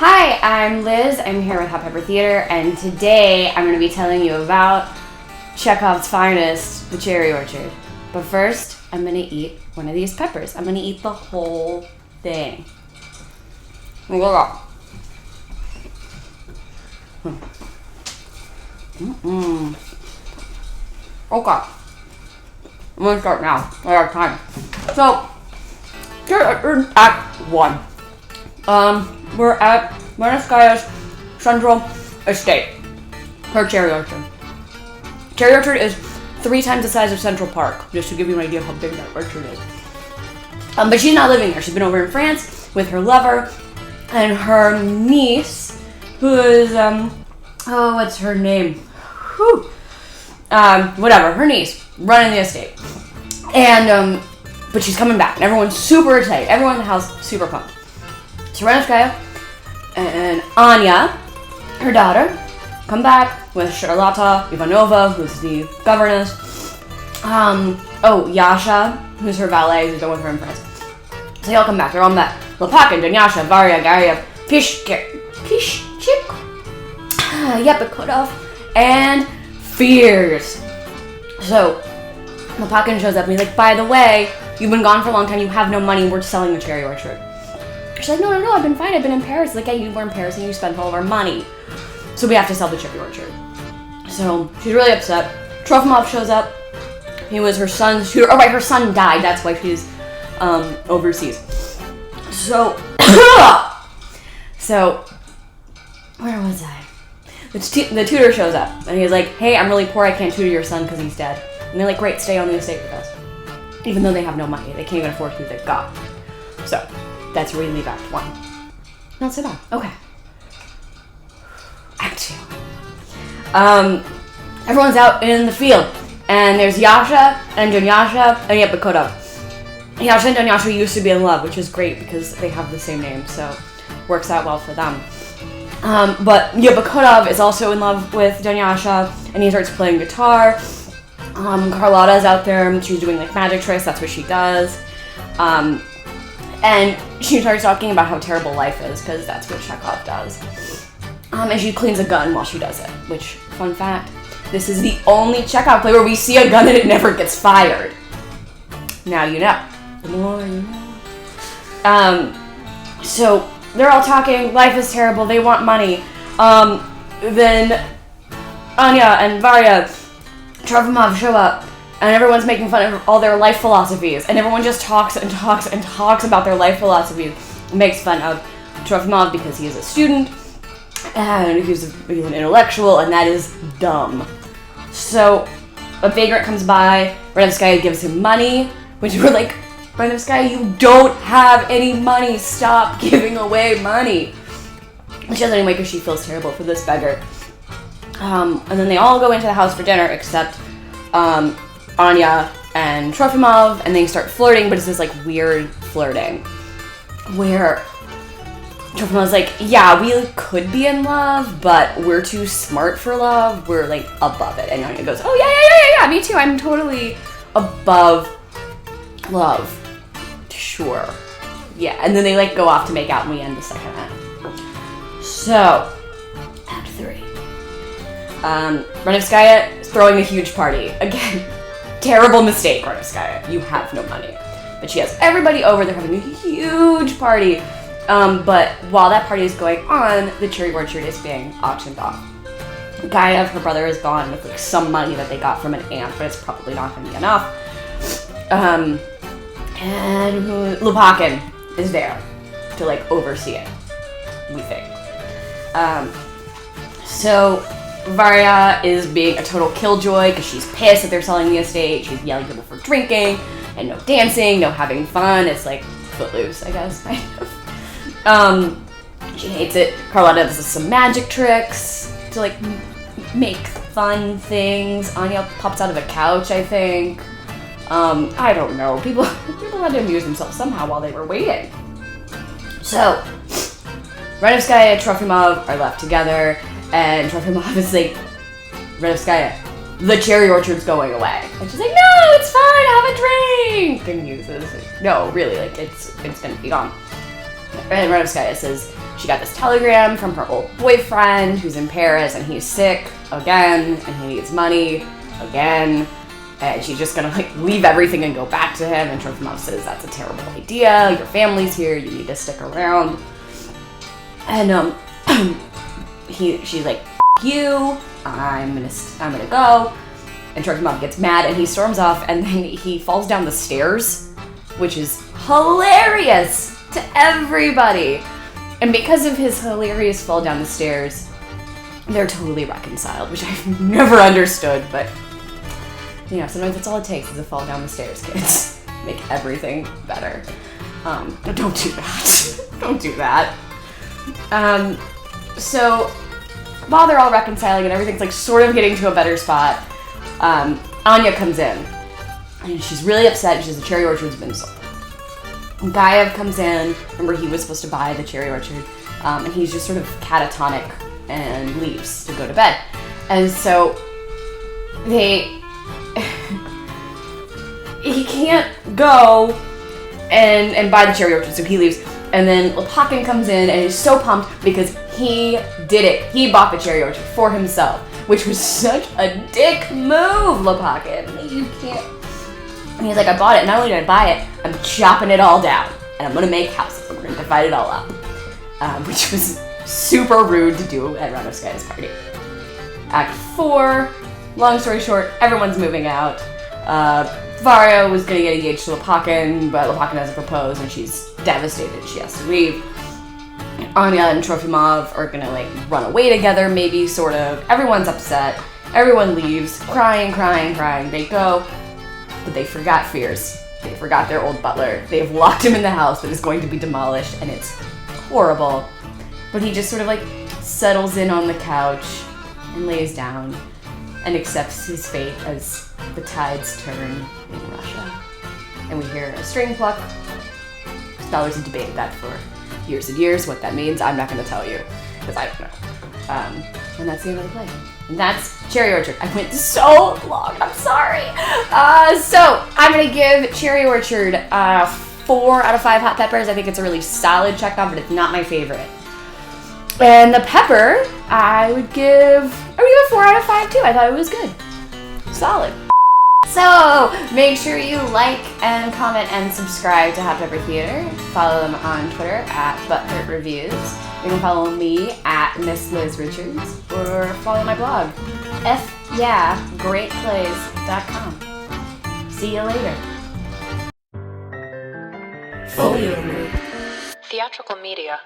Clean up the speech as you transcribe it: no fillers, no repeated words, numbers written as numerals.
Hi, I'm Liz. I'm here with Hot Pepper Theater, and today I'm going to be telling you about Chekhov's finest, the cherry orchard. But first, I'm going to eat one of these peppers. I'm going to eat the whole thing. Okay. I'm going to start now. I have time. So, here's Act 1. We're at Mariskaya's Central Estate, her cherry orchard. Cherry orchard is 3 times the size of Central Park, just to give you an idea of how big that orchard is. But she's not living there. She's been over in France with her lover and her niece, who is, what's her name? Whatever, her niece, running the estate. And, but she's coming back, and everyone's super excited. Everyone in the house super pumped. So Mariskaya and Anya, her daughter, come back with Charlotta Ivanova, who's the governess. Yasha, who's her valet, who's been with her in France. So they all come back. They're all met. Lopakin, Dunyasha, Varya, Garya, Pishchik, Yepikotov, and Fears. So Lopakin shows up and he's like, by the way, you've been gone for a long time, you have no money, we're selling the cherry orchard. She's like, no, I've been fine, I've been in Paris. Like, yeah, you were in Paris and you spent all of our money. So we have to sell the cherry orchard. So she's really upset. Trofimov shows up. He was her son's tutor. Oh, right, her son died. That's why she's overseas. So, where was I? The tutor shows up and he's like, hey, I'm really poor, I can't tutor your son because he's dead. And they're like, great, stay on the estate with us. Even though they have no money, they can't even afford who they've got. So that's where we leave Act 1. Not so bad. Okay. Act 2. Everyone's out in the field, and there's Yasha and Dunyasha and Yepikotov. Yasha and Dunyasha used to be in love, which is great because they have the same name, so works out well for them. But Yepikotov is also in love with Dunyasha, and he starts playing guitar. Carlotta's out there, and she's doing like magic tricks, that's what she does. And she starts talking about how terrible life is, because that's what Chekhov does. And she cleans a gun while she does it, which, fun fact, this is the only Chekhov play where we see a gun and it never gets fired. Now you know. The more you know. So, they're all talking, life is terrible, they want money. Then Anya and Varya, Trofimov show up. And everyone's making fun of all their life philosophies. And everyone just talks and talks and talks about their life philosophies. Makes fun of Trofimov because he is a student. And he's an intellectual, and that is dumb. So, a vagrant comes by. Renevskaya gives him money. Which we're like, Renevskaya, you don't have any money. Stop giving away money. She does anyway because she feels terrible for this beggar. And then they all go into the house for dinner except Anya and Trofimov, and they start flirting, but it's this like weird flirting where Trofimov's like, yeah, we could be in love, but we're too smart for love, we're like above it. And Anya goes, oh yeah, me too, I'm totally above love, sure, yeah. And then they like go off to make out and we end the second act. So Act 3. Renevskaya is throwing a huge party again. Terrible mistake, Renevskaya. You have no money. But she has everybody over. They're having a huge party. But while that party is going on, the cherry orchard is being auctioned off. Gaia, her brother, is gone with like some money that they got from an aunt, but it's probably not going to be enough. And Lopakin is there to like oversee it, we think. So Varya is being a total killjoy because she's pissed that they're selling the estate. She's yelling at people for drinking and no dancing, no having fun. It's like Footloose, I guess, kind of. She hates it. Carlotta does some magic tricks to like make fun things. Anya pops out of a couch, I think. I don't know. People had to amuse themselves somehow while they were waiting. So Renevskaya and Trofimov are left together. And Trofimov is like, Renevskaya, the cherry orchard's going away. And she's like, no, it's fine, have a drink. And he says, no, really, like, it's gonna be gone. And Renevskaya says, she got this telegram from her old boyfriend who's in Paris, and he's sick again, and he needs money again, and she's just gonna like leave everything and go back to him. And Trofimov says, that's a terrible idea, your family's here, you need to stick around. And she's like, F you, I'm gonna go. And Trofimov gets mad and he storms off, and then he falls down the stairs, which is hilarious to everybody. And because of his hilarious fall down the stairs, they're totally reconciled, which I've never understood, but you know, sometimes that's all it takes is a fall down the stairs, kids. Make everything better. Don't do that. Don't do that. So while they're all reconciling and everything's like sort of getting to a better spot, Anya comes in and she's really upset. She says the cherry orchard's been sold. Gaev comes in. Remember, he was supposed to buy the cherry orchard, and he's just sort of catatonic and leaves to go to bed. And so he can't go and buy the cherry orchard, so he leaves. And then Lopakin comes in and is so pumped because he did it. He bought the cherry orchard for himself, which was such a dick move, Lopakin. You can't. And he's like, I bought it, and not only did I buy it, I'm chopping it all down, and I'm gonna make houses, and we're gonna divide it all up. Which was super rude to do at Ranovskaya's party. Act 4, long story short, everyone's moving out. Varya was gonna get engaged to Lopakin, but Lopakin hasn't proposed, and she's devastated. She has to leave. Anya and Trofimov are gonna like run away together, maybe, sort of. Everyone's upset. Everyone leaves, crying. They go, but they forgot Fierce. They forgot their old butler. They've locked him in the house that is going to be demolished, and it's horrible. But he just sort of like settles in on the couch and lays down and accepts his fate as the tides turn in Russia. And we hear a string pluck. Scholars have debated that for years and years. What that means, I'm not going to tell you, because I don't know. And that's the end of the play. And that's Cherry Orchard. I went so long, I'm sorry. So I'm going to give Cherry Orchard 4 out of 5 hot peppers. I think it's a really solid Chekhov, but it's not my favorite. And the pepper, I would give a 4 out of 5 too. I thought it was good. Solid. So make sure you like and comment and subscribe to Hot Pepper Theater. Follow them on Twitter at Butthurt Reviews. You can follow me at Miss Liz Richards, or follow my blog, fyeahgreatplays.com. See you later. Folio. Theatrical media.